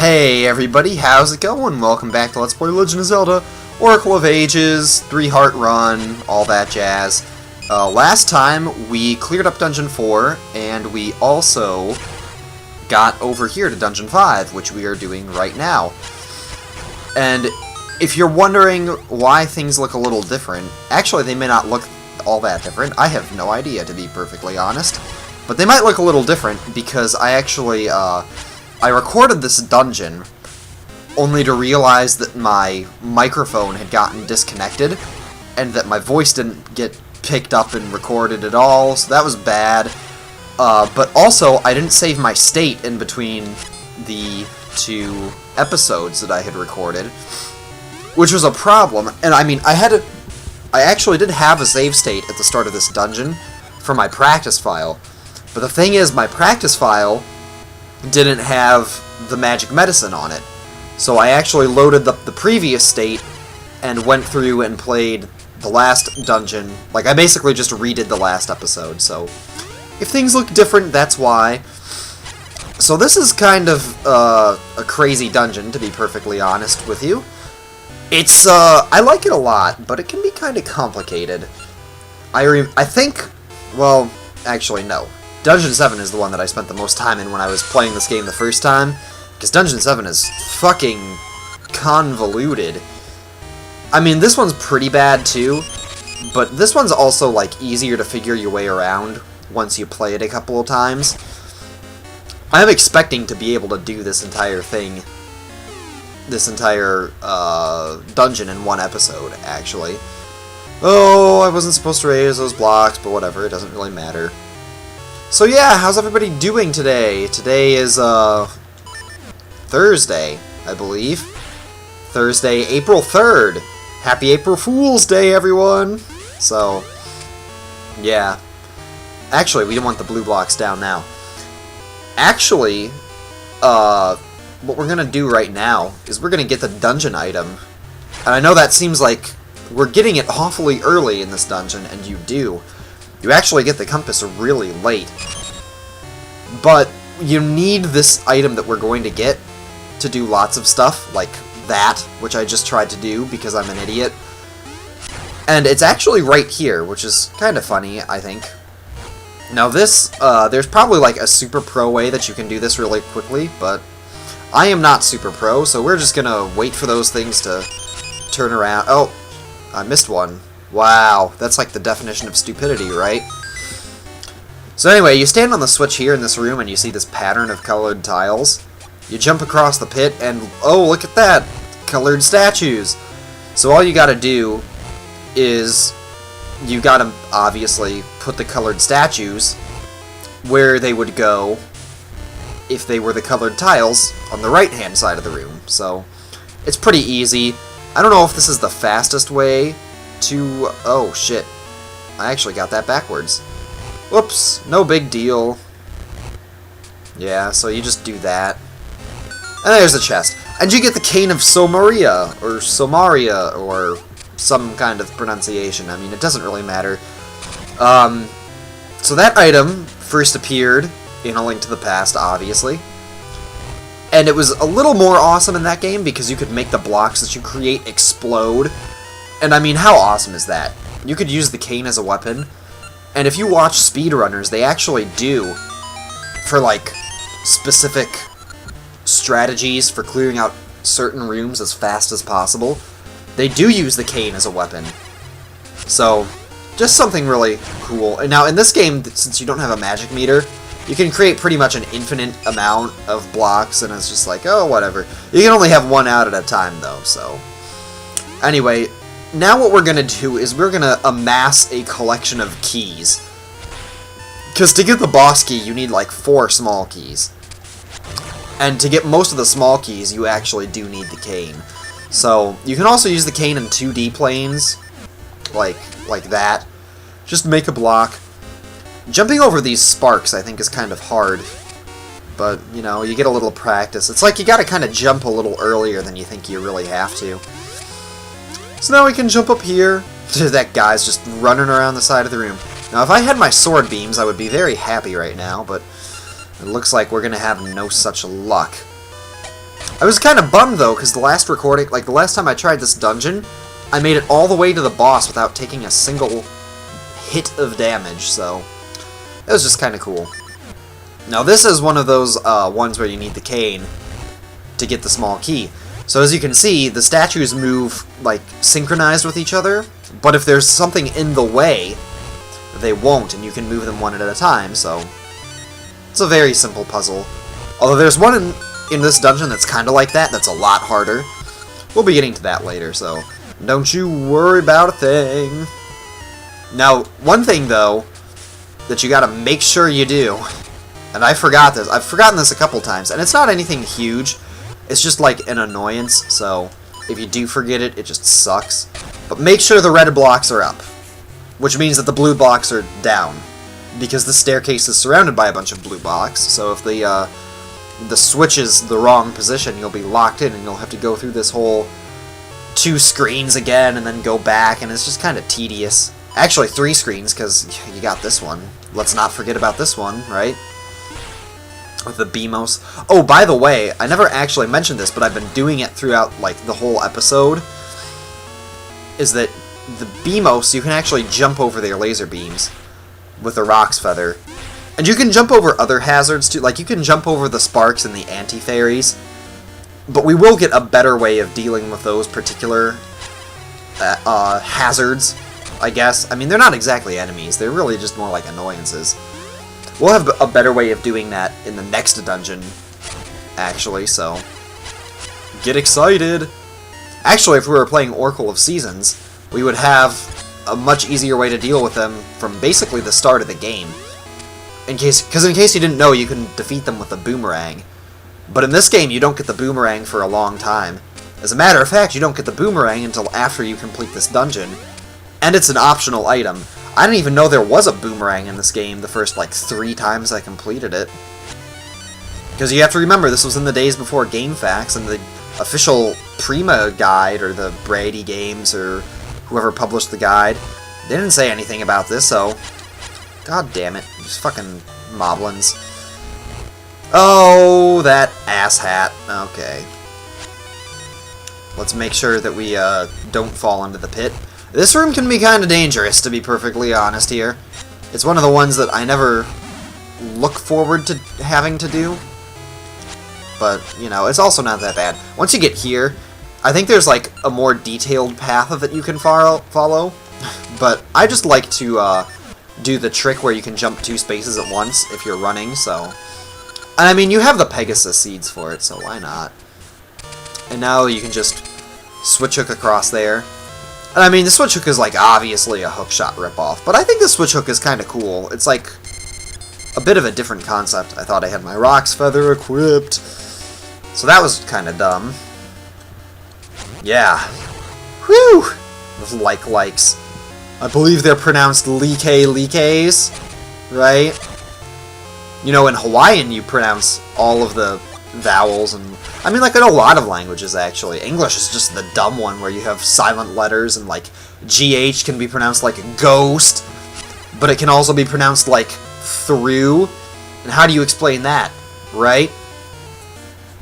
Hey everybody, how's it going? Welcome back to Let's Play Legend of Zelda, Oracle of Ages, 3 Heart Run, all that jazz. Last time we cleared up Dungeon 4, and we also got over here to Dungeon 5, which we are doing right now. And if you're wondering why things look a little different, actually they may not look all that different. I have no idea, to be perfectly honest. But they might look a little different because I actually, I recorded this dungeon only to realize that my microphone had gotten disconnected and that my voice didn't get picked up and recorded at all, so that was bad. But also, I didn't save my state in between the 2 episodes that I had recorded, which was a problem. And I mean, I actually did have a save state at the start of this dungeon for my practice file, but the thing is, my practice file didn't have the magic medicine on it. So I actually loaded up the previous state and went through and played the last dungeon. Like, I basically just redid the last episode, so if things look different, that's why. So this is kind of a crazy dungeon, to be perfectly honest with you. It's, I like it a lot, but it can be kind of complicated. I think, well, actually no. Dungeon 7 is the one that I spent the most time in when I was playing this game the first time, because Dungeon 7 is fucking convoluted. I mean, this one's pretty bad too, but this one's also, like, easier to figure your way around once you play it a couple of times. I'm expecting to be able to do this entire thing, this entire dungeon in one episode, actually. Oh, I wasn't supposed to raise those blocks, but whatever, it doesn't really matter. So yeah, how's everybody doing today? Today is, Thursday, I believe. Thursday, April 3rd. Happy April Fool's Day, everyone! So, yeah. Actually, we don't want the blue blocks down now. Actually, what we're gonna do right now is we're gonna get the dungeon item. And I know that seems like we're getting it awfully early in this dungeon, and you do. You actually get the compass really late. But you need this item that we're going to get to do lots of stuff, like that, which I just tried to do because I'm an idiot. And it's actually right here, which is kind of funny, I think. Now this, there's probably like a super pro way that you can do this really quickly, but I am not super pro, so we're just gonna wait for those things to turn around. Oh, I missed one. Wow, that's like the definition of stupidity, right? So anyway, you stand on the switch here in this room and you see this pattern of colored tiles. You jump across the pit and, oh, look at that! Colored statues! So all you gotta do is, you gotta obviously put the colored statues where they would go if they were the colored tiles on the right-hand side of the room. So, it's pretty easy. I don't know if this is the fastest way to... oh, shit. I actually got that backwards. Whoops, no big deal. Yeah, so you just do that. And there's the chest. And you get the Cane of Somaria, or Somaria, or some kind of pronunciation. I mean, it doesn't really matter. So that item first appeared in A Link to the Past, obviously. And it was a little more awesome in that game because you could make the blocks that you create explode. And I mean, how awesome is that? You could use the cane as a weapon. And if you watch speedrunners, they actually do, for like specific strategies for clearing out certain rooms as fast as possible, they do use the cane as a weapon. So, just something really cool. And now in this game, since you don't have a magic meter, you can create pretty much an infinite amount of blocks, and it's just like, oh, whatever. You can only have one out at a time, though, so... Anyway, now what we're gonna do is we're gonna amass a collection of keys. Because to get the boss key, you need like 4 small keys. And to get most of the small keys, you actually do need the cane. So, you can also use the cane in 2D planes, like that. Just make a block. Jumping over these sparks, I think, is kind of hard. But, you know, you get a little practice. It's like you gotta kind of jump a little earlier than you think you really have to. So now we can jump up here. That guy's just running around the side of the room. Now, if I had my sword beams, I would be very happy right now, but it looks like we're gonna have no such luck. I was kind of bummed, though, because the last recording, like, the last time I tried this dungeon, I made it all the way to the boss without taking a single hit of damage, so it was just kind of cool. Now, this is one of those ones where you need the cane to get the small key. So as you can see, the statues move, like, synchronized with each other, but if there's something in the way, they won't, and you can move them one at a time, so it's a very simple puzzle. Although there's one in this dungeon that's kind of like that, that's a lot harder. We'll be getting to that later, so don't you worry about a thing. Now, one thing, though, that you gotta make sure you do, and I forgot this, I've forgotten this a couple times, and it's not anything huge, it's just like an annoyance, so if you do forget it, it just sucks. But make sure the red blocks are up, which means that the blue blocks are down, because the staircase is surrounded by a bunch of blue blocks, so if the switch is the wrong position, you'll be locked in, and you'll have to go through this whole 2 screens again, and then go back, and it's just kind of tedious. Actually, 3 screens, because you got this one. Let's not forget about this one, right? With the BMOS. Oh, by the way, I never actually mentioned this, but I've been doing it throughout, like, the whole episode, is that the BMOS, you can actually jump over their laser beams with the Roc's Feather. And you can jump over other hazards, too. Like, you can jump over the sparks and the anti-fairies, but we will get a better way of dealing with those particular hazards, I guess. I mean, they're not exactly enemies. They're really just more like annoyances. We'll have a better way of doing that in the next dungeon, actually, so get excited! Actually, if we were playing Oracle of Seasons, we would have a much easier way to deal with them from basically the start of the game. Because in case you didn't know, you can defeat them with the boomerang. But in this game, you don't get the boomerang for a long time. As a matter of fact, you don't get the boomerang until after you complete this dungeon. And it's an optional item. I didn't even know there was a boomerang in this game the first, like, 3 times I completed it. Because you have to remember, this was in the days before GameFAQs, and the official Prima guide, or the Brady Games, or whoever published the guide, they didn't say anything about this, so god damn it. Just fucking moblins. Oh, that asshat. Okay. Let's make sure that we don't fall into the pit. This room can be kind of dangerous, to be perfectly honest here. It's one of the ones that I never look forward to having to do. But, you know, it's also not that bad. Once you get here, I think there's, like, a more detailed path that you can follow. But I just like to do the trick where you can jump 2 spaces at once if you're running, so... And I mean, you have the Pegasus seeds for it, so why not? And now you can just switch hook across there. And I mean, the switch hook is, like, obviously a hookshot ripoff, but I think the switch hook is kind of cool. It's, like, a bit of a different concept. I thought I had my Roc's Feather equipped, so that was kind of dumb. Yeah. Whew! Those likes. I believe they're pronounced likes, right? You know, in Hawaiian, you pronounce all of the vowels, and I mean, like, in a lot of languages, actually. English is just the dumb one, where you have silent letters, and, like, GH can be pronounced like ghost, but it can also be pronounced like through, and how do you explain that, right?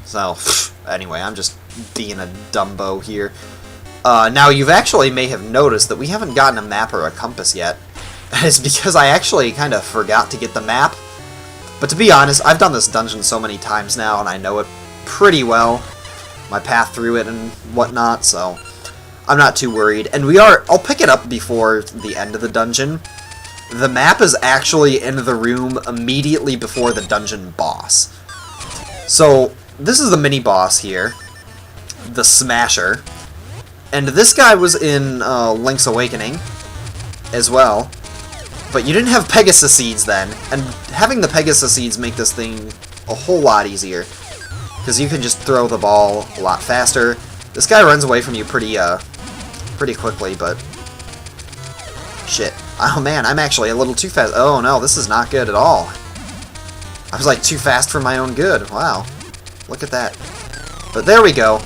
So, anyway, I'm just being a dumbo here. Now, you've actually may have noticed that we haven't gotten a map or a compass yet. It's because I actually kind of forgot to get the map. But to be honest, I've done this dungeon so many times now, and I know it pretty well. My path through it and whatnot, so I'm not too worried. And I'll pick it up before the end of the dungeon. The map is actually in the room immediately before the dungeon boss. So, this is the mini-boss here. The Smasher. And this guy was in Link's Awakening as well. But you didn't have Pegasus Seeds then, and having the Pegasus Seeds make this thing a whole lot easier. Because you can just throw the ball a lot faster. This guy runs away from you pretty quickly, but... Shit. Oh man, I'm actually a little too fast. Oh no, this is not good at all. I was like too fast for my own good. Wow. Look at that. But there we go.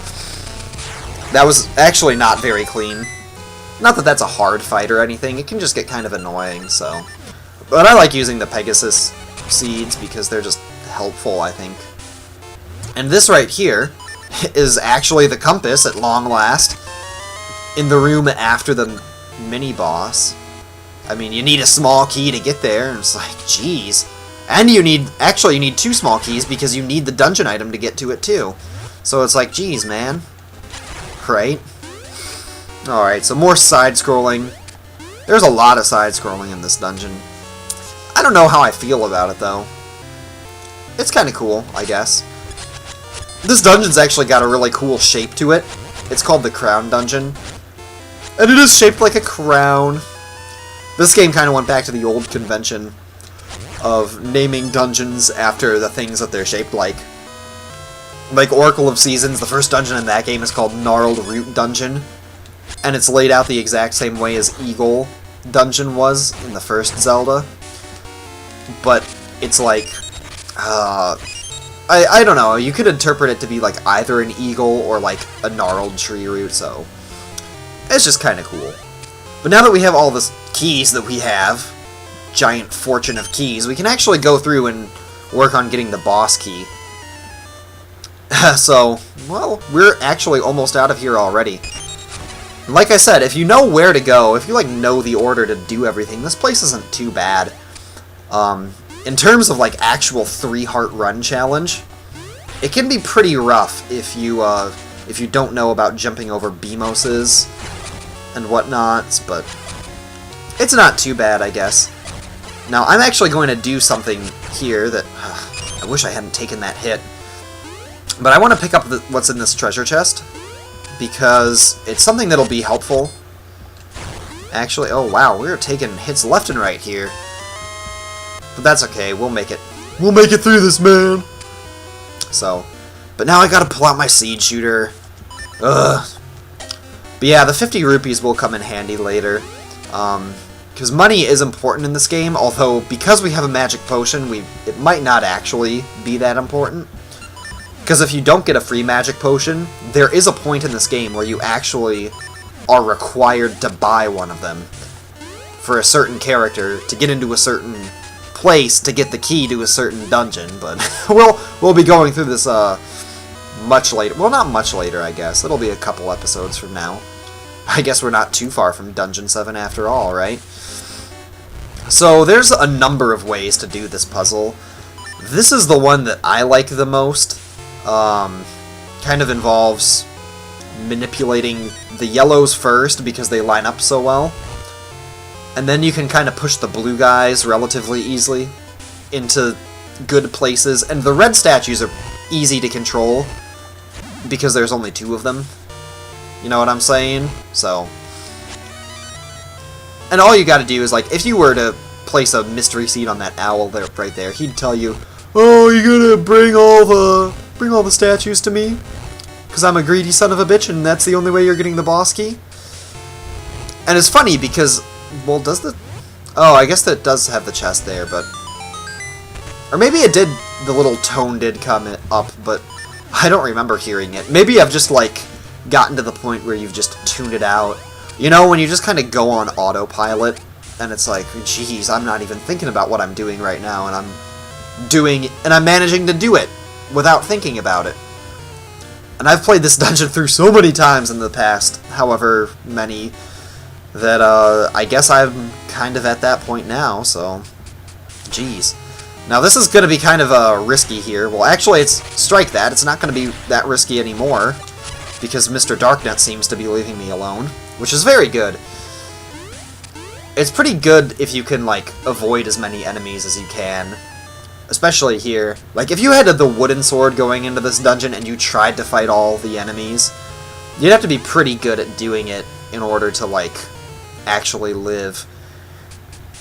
That was actually not very clean. Not that that's a hard fight or anything, it can just get kind of annoying, so... But I like using the Pegasus Seeds because they're just helpful, I think. And this right here is actually the compass at long last. In the room after the mini-boss. I mean, you need a small key to get there, and it's like, jeez. And you need 2 small keys because you need the dungeon item to get to it too. So it's like, geez, man. Right? Alright, so more side-scrolling. There's a lot of side-scrolling in this dungeon. I don't know how I feel about it, though. It's kind of cool, I guess. This dungeon's actually got a really cool shape to it. It's called the Crown Dungeon. And it is shaped like a crown. This game kind of went back to the old convention of naming dungeons after the things that they're shaped like. Like Oracle of Seasons, the first dungeon in that game is called Gnarled Root Dungeon. And it's laid out the exact same way as Eagle Dungeon was in the first Zelda. But it's like... I don't know, you could interpret it to be like either an eagle or like a gnarled tree root, so... It's just kind of cool. But now that we have all the keys that we have, giant fortune of keys, we can actually go through and work on getting the boss key. So, well, we're actually almost out of here already. Like I said, if you know where to go, if you like know the order to do everything, this place isn't too bad. In terms of like actual 3-heart run challenge, it can be pretty rough if you don't know about jumping over Beamoses and whatnots, but it's not too bad, I guess. Now, I'm actually going to do something here that... I wish I hadn't taken that hit. But I want to pick up what's in this treasure chest, because it's something that'll be helpful. Actually, oh wow, we're taking hits left and right here. But that's okay, we'll make it. We'll make it through this, man! So, but now I gotta pull out my seed shooter. Ugh. But yeah, the 50 rupees will come in handy later. Because money is important in this game, although because we have a magic potion, it might not actually be that important. Because if you don't get a free magic potion, there is a point in this game where you actually are required to buy one of them for a certain character to get into a certain place to get the key to a certain dungeon. But we'll be going through this much later. Well, not much later, I guess. It'll be a couple episodes from now. I guess we're not too far from Dungeon 7 after all, right? So there's a number of ways to do this puzzle. This is the one that I like the most. Kind of involves manipulating the yellows first because they line up so well. And then you can kind of push the blue guys relatively easily into good places. And the red statues are easy to control because there's only 2 of them. You know what I'm saying? So... And all you gotta do is, like, if you were to place a mystery seed on that owl there, right there, he'd tell you, "Oh, you gotta bring all the statues to me, because I'm a greedy son of a bitch, and that's the only way you're getting the boss key." And it's funny because, well, does the... Oh, I guess that does have the chest there, but... Or maybe it did, the little tone did come up, but I don't remember hearing it. Maybe I've just, like, gotten to the point where you've just tuned it out. You know, when you just kind of go on autopilot, and it's like, geez, I'm not even thinking about what I'm doing right now, and I'm managing to do it without thinking about it. And I've played this dungeon through so many times in the past, however many, that I guess I'm kind of at that point now, so geez. Now this is going to be kind of risky here. Well, actually, strike that. It's not going to be that risky anymore, because Mr. Darknet seems to be leaving me alone, which is very good. It's pretty good if you can, like, avoid as many enemies as you can. Especially here. Like, if you had the wooden sword going into this dungeon and you tried to fight all the enemies, you'd have to be pretty good at doing it in order to, like, actually live.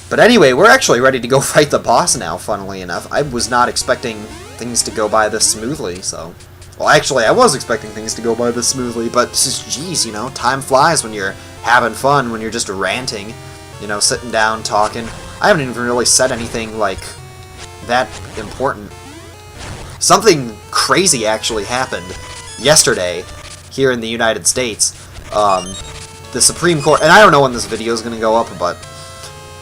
But anyway, we're actually ready to go fight the boss now, funnily enough. I was not expecting things to go by this smoothly, so... Well, actually, I was expecting things to go by this smoothly, but geez, you know, time flies when you're having fun, when you're just ranting, you know, sitting down, talking. I haven't even really said anything, like, that important. Something crazy actually happened yesterday here in the United States. The Supreme Court, and I don't know when this video is going to go up, but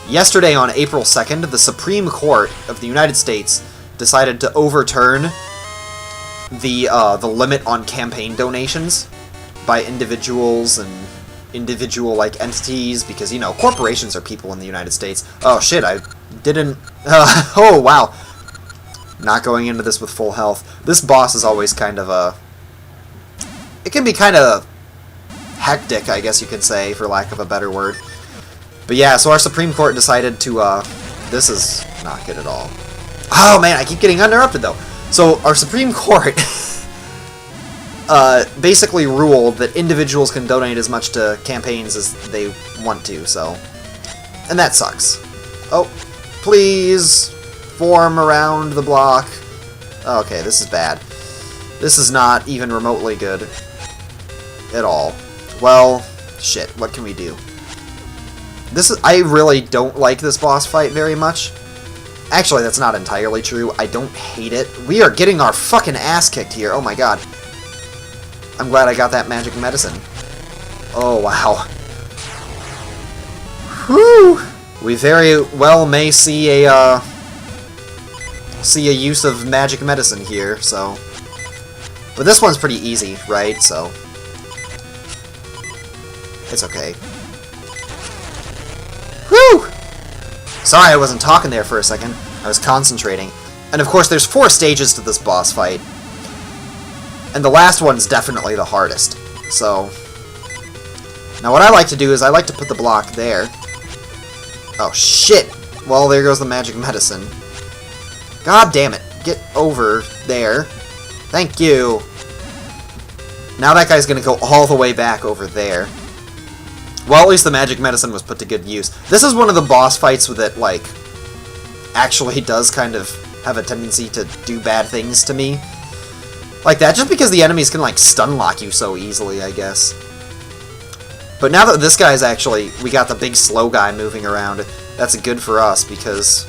yesterday on April 2nd, the Supreme Court of the United States decided to overturn the limit on campaign donations by individuals and individual like entities, because, you know, corporations are people in the United States. Oh shit, I didn't oh wow. Not going into this with full health. This boss is always kind of a... It can be kind of hectic, I guess you could say, for lack of a better word. But yeah, so our Supreme Court decided to, this is not good at all. Oh man, I keep getting interrupted though. So our Supreme Court basically ruled that individuals can donate as much to campaigns as they want to, so... And that sucks. Oh, please form around the block. Okay, this is bad. This is not even remotely good at all. Well, shit, what can we do? I really don't like this boss fight very much. Actually, that's not entirely true. I don't hate it. We are getting our fucking ass kicked here. Oh my god. I'm glad I got that magic medicine. Oh, wow. Whew! We very well may see a use of magic medicine here, so... But this one's pretty easy, right? So... It's okay. Whew! Sorry I wasn't talking there for a second. I was concentrating. And of course there's 4 stages to this boss fight. And the last one's definitely the hardest. So... Now what I like to do is I like to put the block there. Oh shit! Well, there goes the magic medicine. God damn it. Get over there. Thank you. Now that guy's gonna go all the way back over there. Well, at least the magic medicine was put to good use. This is one of the boss fights that, like, actually does kind of have a tendency to do bad things to me. Like that, just because the enemies can, like, stun lock you so easily, I guess. But now that this guy's actually... We got the big slow guy moving around, that's good for us, because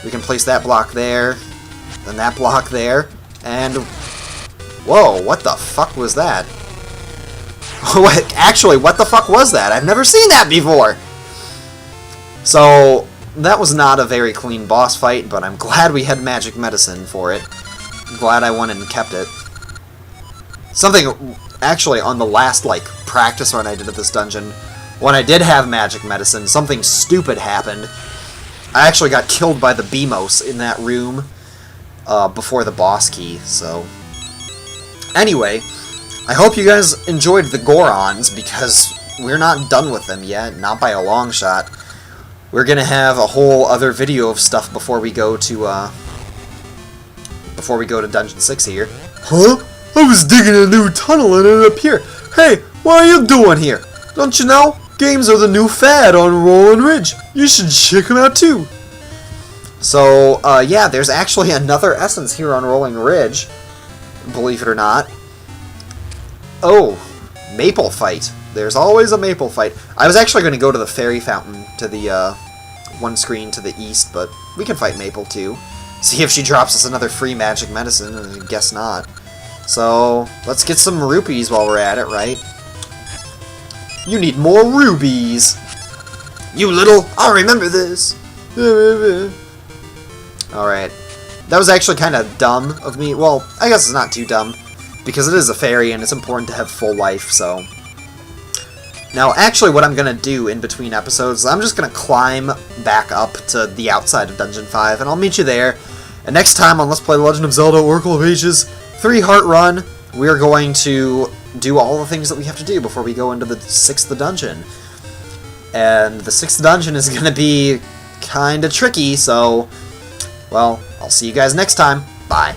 we can place that block there, then that block there, and... Whoa, what the fuck was that? Actually, what the fuck was that? I've never seen that before! So, that was not a very clean boss fight, but I'm glad we had magic medicine for it. I'm glad I went and kept it. Something, actually, on the last, like, practice run I did at this dungeon, when I did have magic medicine, something stupid happened. I actually got killed by the Beamos in that room before the boss key, so... Anyway, I hope you guys enjoyed the Gorons, because we're not done with them yet, not by a long shot. We're gonna have a whole other video of stuff before we go to Dungeon 6 here. Huh? I was digging a new tunnel and ended up here. Hey, what are you doing here? Don't you know? Games are the new fad on Rolling Ridge. You should check them out too. So, yeah, there's actually another essence here on Rolling Ridge. Believe it or not. Oh, Maple Fight. There's always a Maple Fight. I was actually going to go to the Fairy Fountain to the one screen to the east, but we can fight Maple too. See if she drops us another free magic medicine. I guess not. So, let's get some rupees while we're at it, right? You need more rubies! You little... I'll remember this! Alright. That was actually kind of dumb of me. Well, I guess it's not too dumb, because it is a fairy and it's important to have full life, so... Now, actually, what I'm going to do in between episodes is I'm just going to climb back up to the outside of Dungeon 5, and I'll meet you there. And next time on Let's Play The Legend of Zelda Oracle of Ages 3 Heart Run, we're going to do all the things that we have to do before we go into the 6th dungeon. And the 6th dungeon is going to be kind of tricky, so... Well, I'll see you guys next time. Bye.